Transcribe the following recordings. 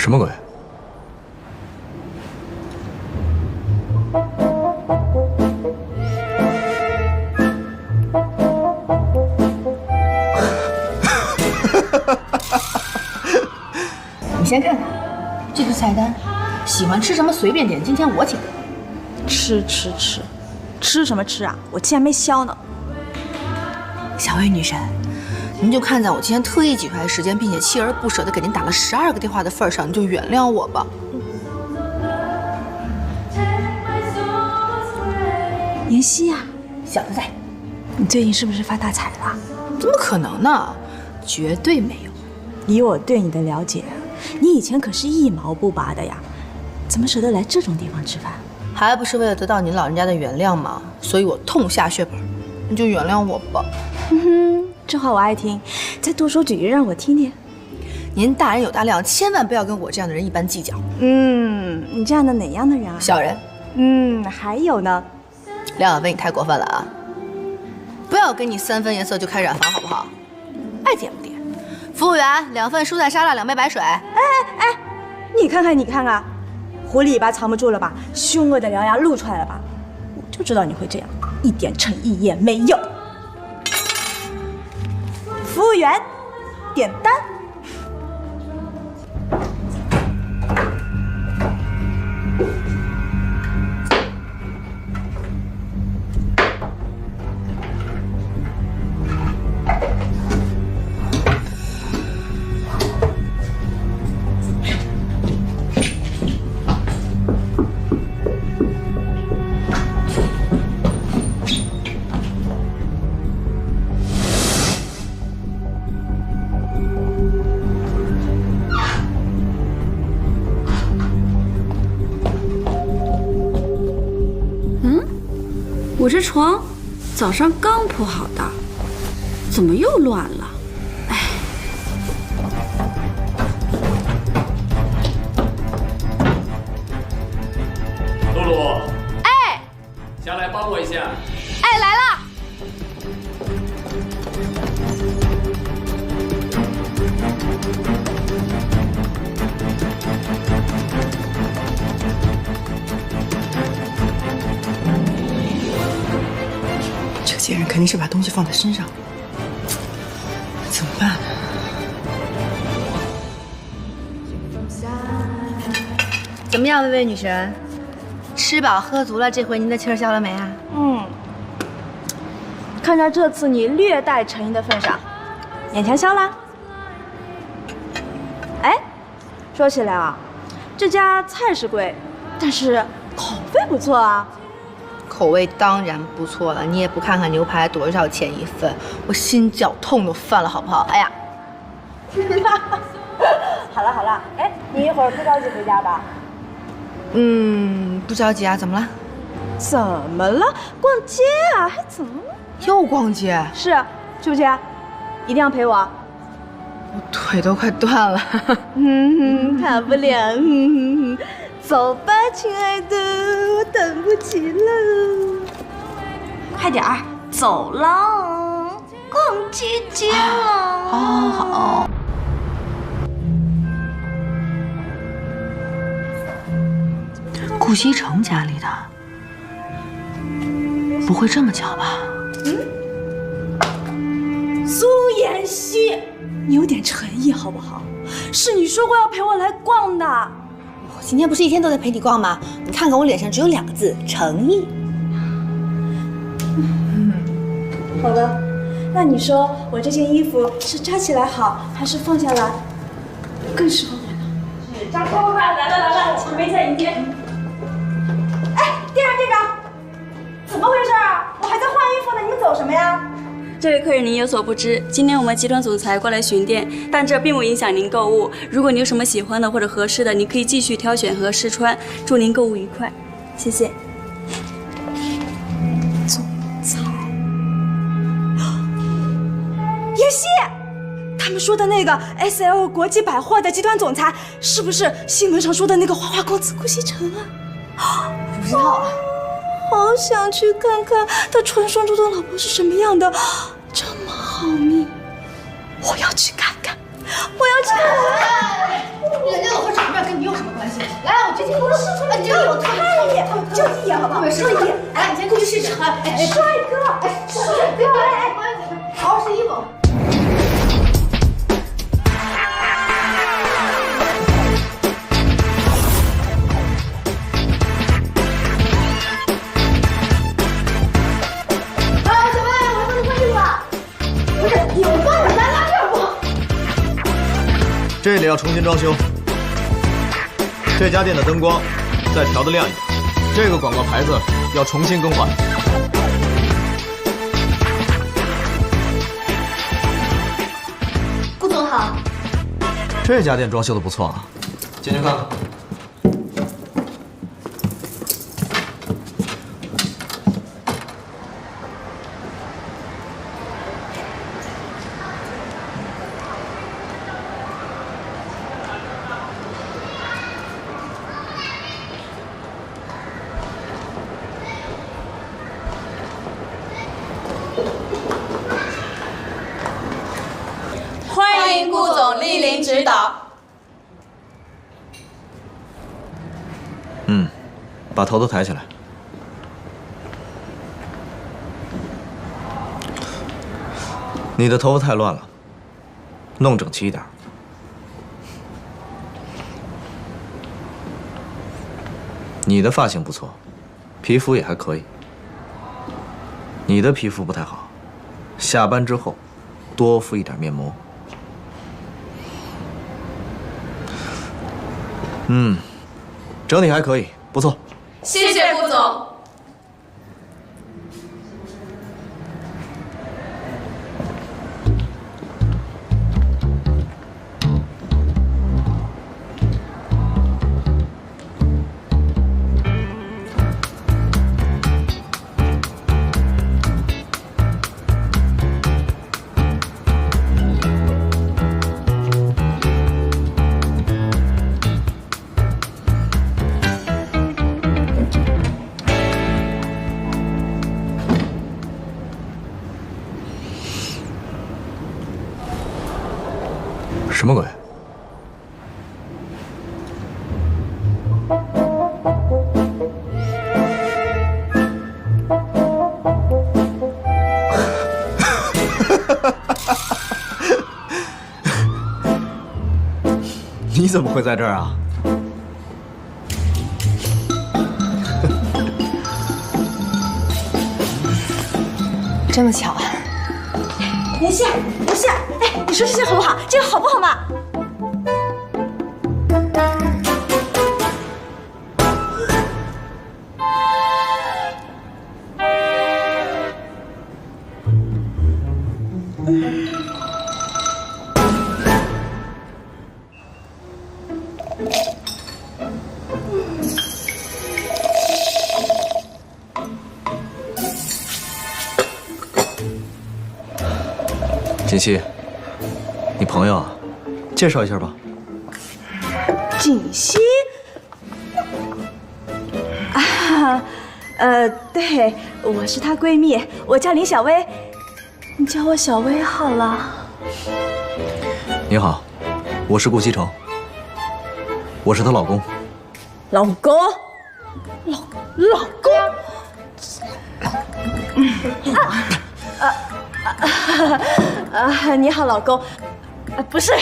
什么鬼？你先看看这个菜单，喜欢吃什么随便点，今天我请客。吃什么吃啊？我气还没消呢。小薇女神，您就看在我今天特意挤出来时间，并且锲而不舍地给您打了12个电话的份上，你就原谅我吧。妍希呀，小的在，你最近是不是发大财了？怎么可能呢？绝对没有。以我对你的了解，你以前可是一毛不拔的呀，怎么舍得来这种地方吃饭？还不是为了得到您老人家的原谅吗？所以我痛下血本，你就原谅我吧。这话我爱听，再多说几句让我听听。您大人有大量，千万不要跟我这样的人一般计较。你这样的哪样的人啊？小人。还有呢？梁小飞，你太过分了啊！不要给你3分颜色就开染房好不好？爱点不点。服务员，2份蔬菜沙拉，2杯白水。你看看，狐狸尾巴藏不住了吧？凶恶的獠牙露出来了吧？我就知道你会这样，一点诚意也没有。服务员，点单。我这床早上刚铺好的，怎么又乱了？哎，露露，哎，下来帮我一下。哎，来了。这贱人肯定是把东西放在身上，怎么办呢？怎么样，薇薇女神？吃饱喝足了，这回您的气儿消了没啊？看在这次你略带诚意的份上，眼前消啦。哎，说起来啊，这家菜是贵，但是口味不错啊。口味当然不错了，你也不看看牛排多少钱一份，我心绞痛都犯了，好不好？哎呀，好了，哎，你一会儿不着急回家吧？不着急啊，怎么了？怎么了？逛街啊，还怎么了？又逛街？是，去不去？一定要陪我。我腿都快断了。跑不了。走吧，亲爱的，我等不及了。快点儿，走了，逛街了。好。顾西城家里的，不会这么巧吧？苏妍希，你有点诚意好不好？是你说过要陪我来逛的。我今天不是一天都在陪你逛吗？你看看我脸上只有2个字：诚意。好的，那你说我这件衣服是扎起来好，还是放下来更适合我呢？是扎超快，来了，请微笑迎接。哎，店长，怎么回事啊？我还在换衣服呢，你们走什么呀？这位客人您有所不知，今天我们集团总裁过来巡店，但这并不影响您购物。如果您有什么喜欢的或者合适的，您可以继续挑选和试穿。祝您购物愉快，谢谢。总裁，妍希，他们说的那个 SL 国际百货的集团总裁，是不是新闻上说的那个花花公子顾西城啊？不知道啊。好想去看看他传说中的老婆是什么样的，这么好命，我要去看看，我要去看看。人家老婆长这样跟你有什么关系？来，我这件衣服试出来，这个有特别就一眼好不好？就一眼。来，你先过去试试。哎，帅哥，哎，帅哥，好好试衣服。这里要重新装修，这家店的灯光再调得亮一点，这个广告牌子要重新更换。顾总好，这家店装修的不错啊，进去看看。欢迎顾总莅临指导。把头都抬起来。你的头发太乱了，弄整齐一点。你的发型不错，皮肤也还可以。你的皮肤不太好，下班之后多敷一点面膜。整体还可以，不错。谢谢顾总。什么鬼？你怎么会在这儿啊？这么巧啊！妍希，妍希，哎，你说这件好不好？这个好不好嘛？锦溪，你朋友啊，介绍一下吧。锦溪，对，我是她闺蜜，我叫林小薇，你叫我小薇好了。你好，我是顾西城，我是她老公。老公，老公，你好，老公，不是，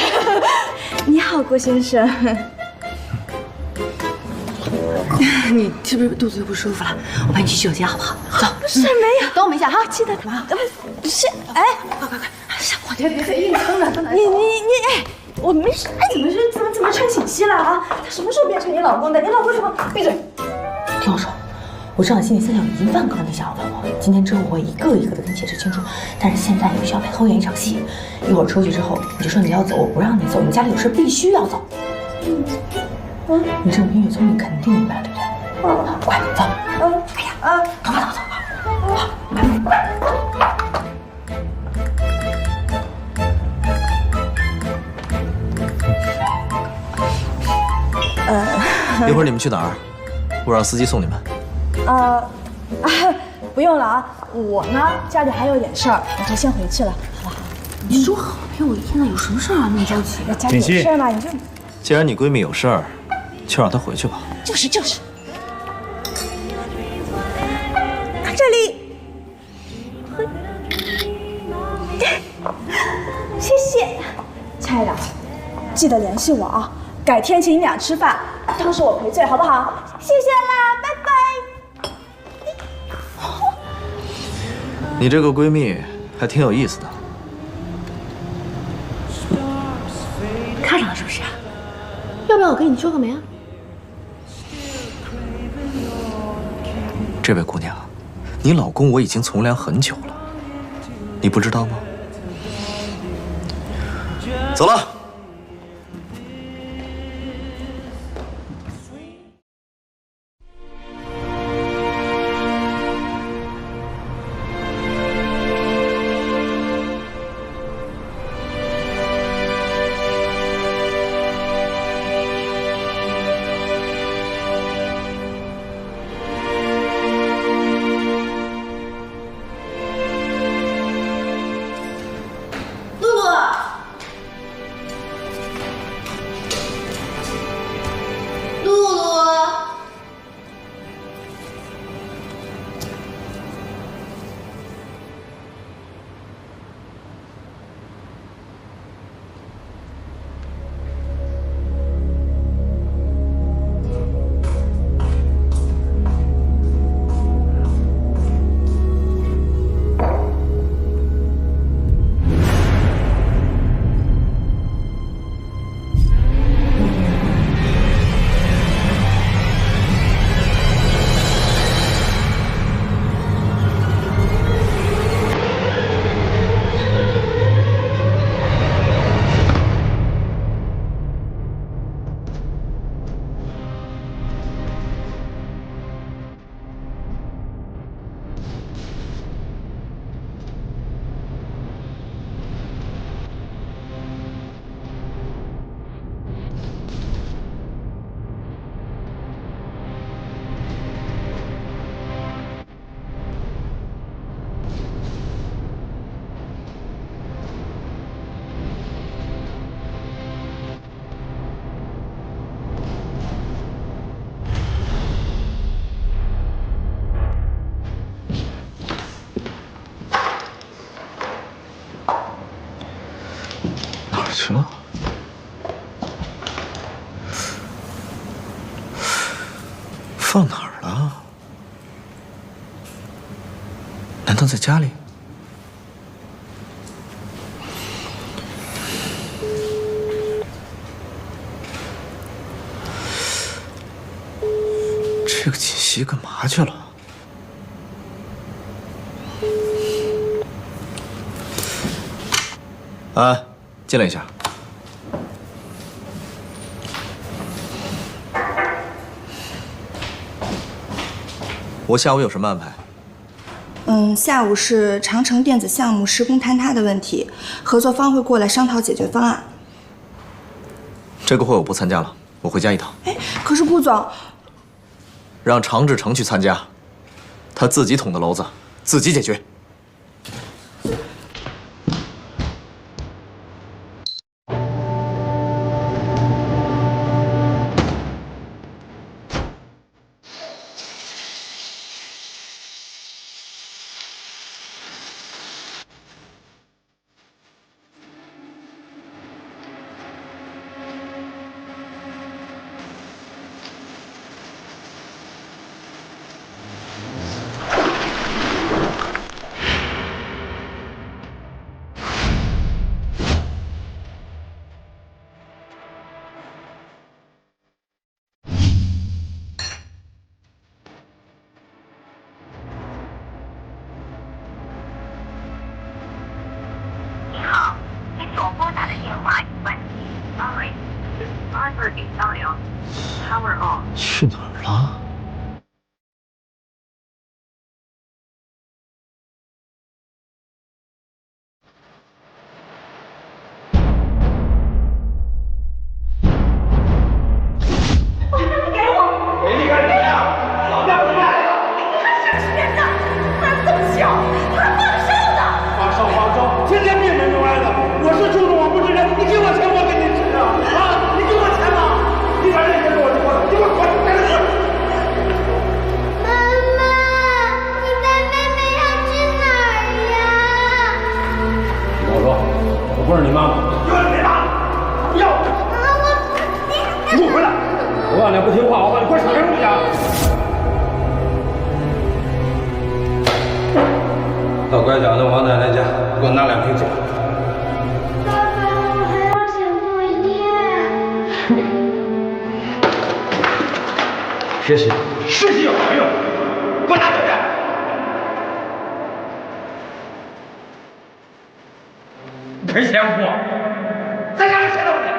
你好，顾先生。你是不是肚子又不舒服了？我陪你去洗手间好不好？走。不是没有，等我们一下哈。记得干嘛？不是，哎，快！我别硬撑着，你，哎，我没事，哎，怎么成锦溪了啊？他什么时候变成你老公的？你老公什么？闭嘴！听我说，我知道你心里思想有1万个问题想要问我，今天之后我会一个一个的跟你解释清楚。但是现在你必须要陪后演一场戏，一会儿出去之后你就说你要走，我不让你走，你家里有事必须要走。你这么音乐聪明，肯定明白了，对不对？快走！哎呀，走吧。一会儿你们去哪儿？我让司机送你们。不用了啊，我呢家里还有点事儿，我就先回去了，好不好？你说好陪我一天的，有什么事儿啊？那么着急？家里有事儿嘛，你就既然你闺蜜有事儿，就让她回去吧。就是。这里，谢谢，亲爱的，记得联系我啊，改天请你俩吃饭，当是我赔罪，好不好？谢谢啦，拜拜。你这个闺蜜还挺有意思的。看上了是不是？要不要我给你做个媒啊？这位姑娘，你老公我已经从良很久了，你不知道吗？走了。去了？放哪儿了？难道在家里？这个锦溪干嘛去了？安，进来一下。我下午有什么安排？下午是长城电子项目施工坍塌的问题，合作方会过来商讨解决方案。这个会我不参加了，我回家一趟。哎，可是顾总，让常志成去参加，他自己捅的娄子，自己解决。去哪儿了？天天闭门不开的，我是猪猪，我不是人，你给我钱我给你吃啊！啊，你给我钱吧！拐角的王奶奶家，给我拿2瓶酒。爸爸，我还要写作业。学习，学习有啥用？给我拿回来！赔钱不？在家里谁都不钱。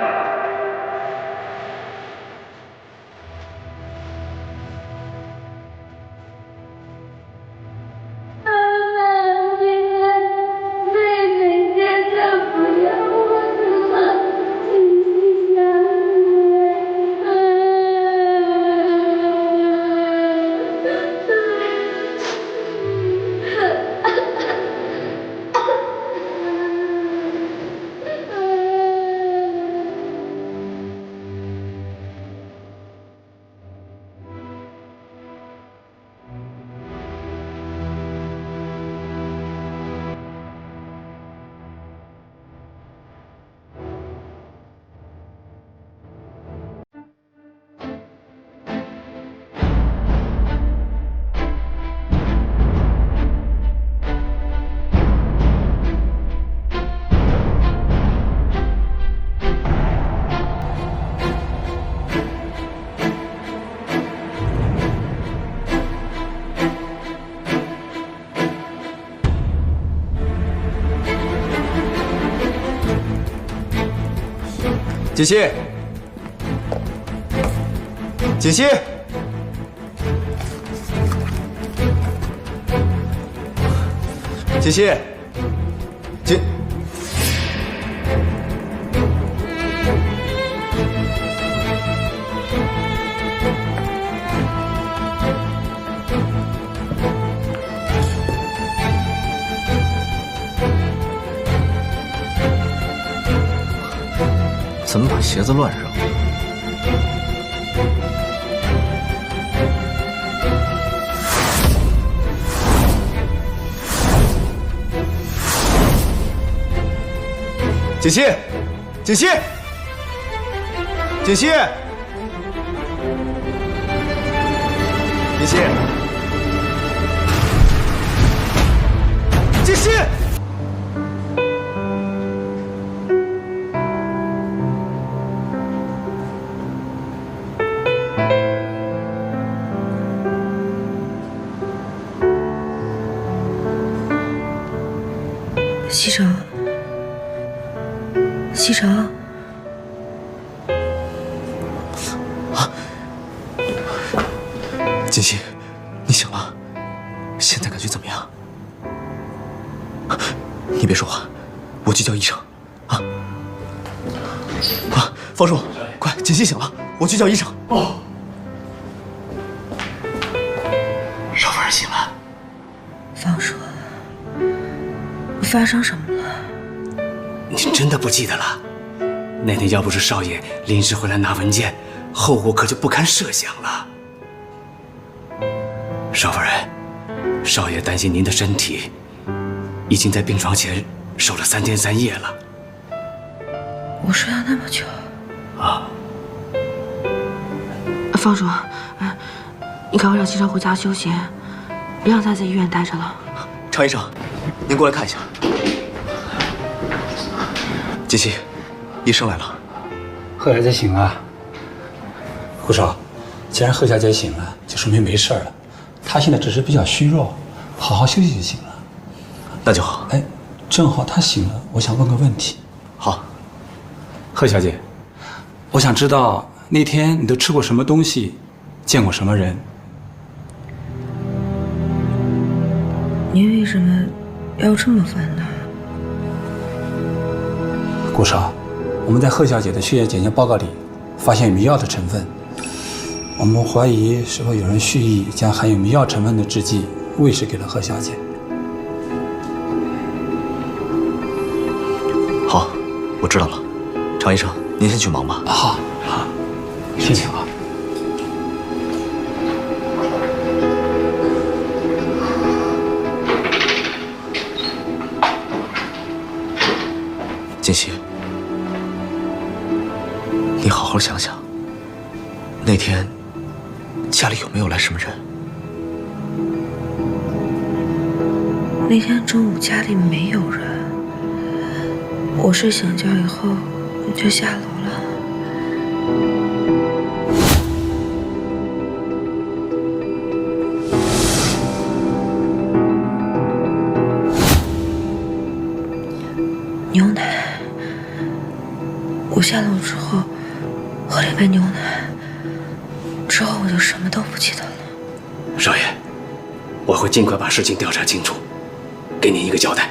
锦溪，锦溪，锦溪，锦，怎么把鞋子乱扔？锦溪，锦溪，锦溪，锦溪，锦溪。西城，西城，锦溪，你醒了？现在感觉怎么样？你别说话，我去叫医生。啊！方叔，快，锦溪醒了，我去叫医生。哦。少夫人醒了。方叔，发生什么了？你真的不记得了？那天要不是少爷临时回来拿文件，后果可就不堪设想了。少夫人，少爷担心您的身体，已经在病床前守了3天3夜了。我睡了那么久。啊。方叔，你赶快让西城回家休息，别让他在医院待着了。常医生，您过来看一下。锦溪，医生来了。贺小姐醒了。胡少，既然贺小姐醒了，就说明没事了。她现在只是比较虚弱，好好休息就行了。那就好。哎，正好她醒了，我想问个问题。好。贺小姐，我想知道那天你都吃过什么东西，见过什么人？您为什么要这么问呢？顾少，我们在贺小姐的血液检验报告里发现有迷药的成分，我们怀疑是否有人蓄意将含有迷药成分的制剂喂食给了贺小姐。好，我知道了。常医生，您先去忙吧。好，好，谢谢啊。锦溪，你好好想想，那天家里有没有来什么人？那天中午家里没有人，我睡醒觉以后就下楼了。牛奶，我下楼之后喝了一杯牛奶，之后我就什么都不记得了。少爷，我会尽快把事情调查清楚，给您一个交代。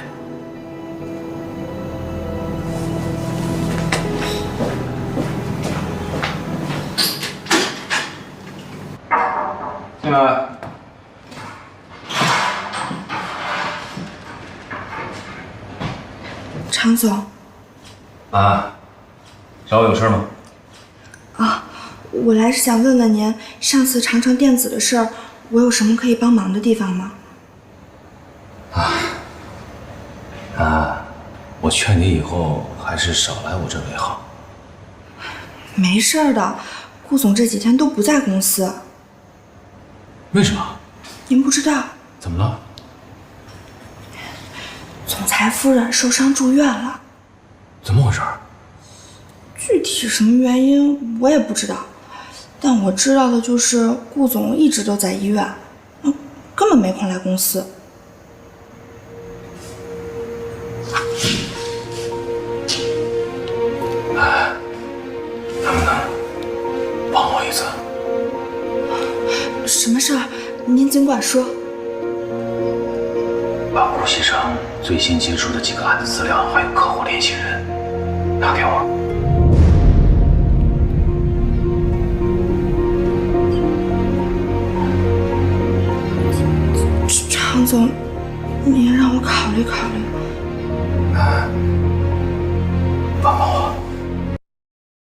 进来。常总。啊，找我有事吗？啊，我来是想问问您，上次长城电子的事儿，我有什么可以帮忙的地方吗？我劝你以后还是少来我这为好。没事儿的，顾总这几天都不在公司。为什么？您不知道？怎么了？总裁夫人受伤住院了。怎么回事？具体什么原因我也不知道，但我知道的就是顾总一直都在医院，根本没空来公司。能不能帮我一次？什么事儿？您尽管说。把顾先生最新接触的几个案子资料还有客户联系人拿给我。常总，您让我考虑考虑。